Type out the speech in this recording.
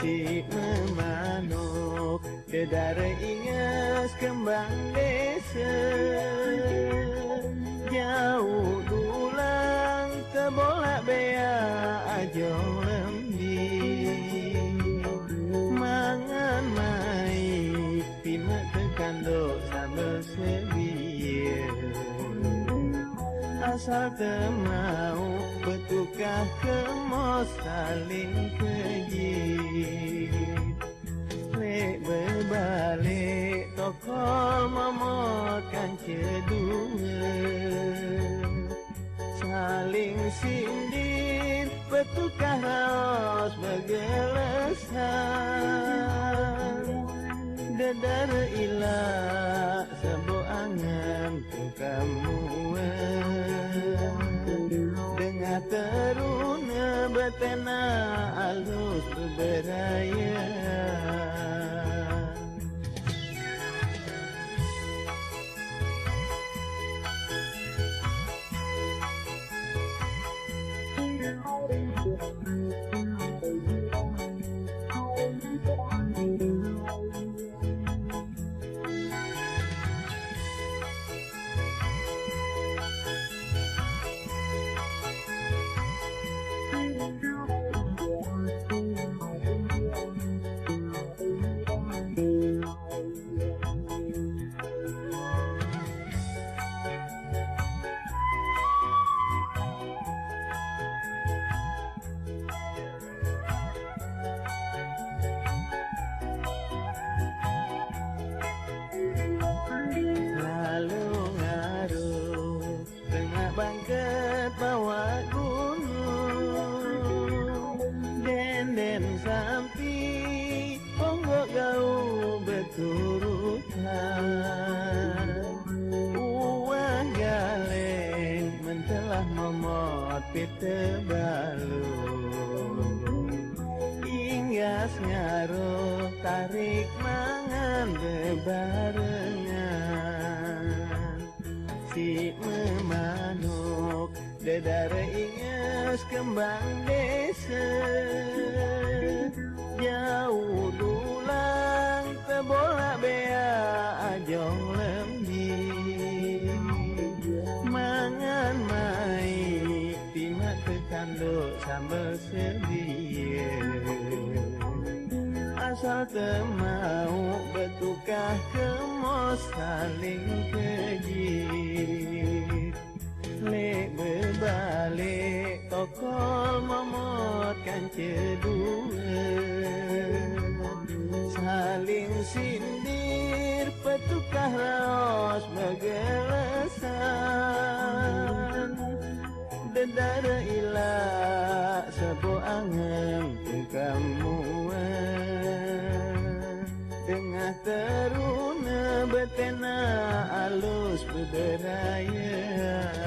si memanuk dedara ingas kembang desa jauh dulang kebolak bea ajong lembi mangan mai timak tekanduk sambal sebia asal temau bertukar kemos saling kejit lek berbalik tokol memotkan kedua saling sindir bertukar raos bergelesan dedara ilak sebut angan tungkamuan dengar teruna betena alus berberaya bangket bawa gunung denden sampi ponggok gau berturutan uang galeng mentelah momot pita balu ingas ngaruh tarik mangan bebarengan si memanuk dedara ingas kembang desa jauh dulang tebolak bea ajong lembi mangan mai timak tekanduk sambal sebia asal temau bertukar kemos saling kejit lek berbalik tokol memotkan kedua saling sindir bertukar raos bergelesan dedara ilak sebut angan tungkamuan tengah teruna betena alus berderaya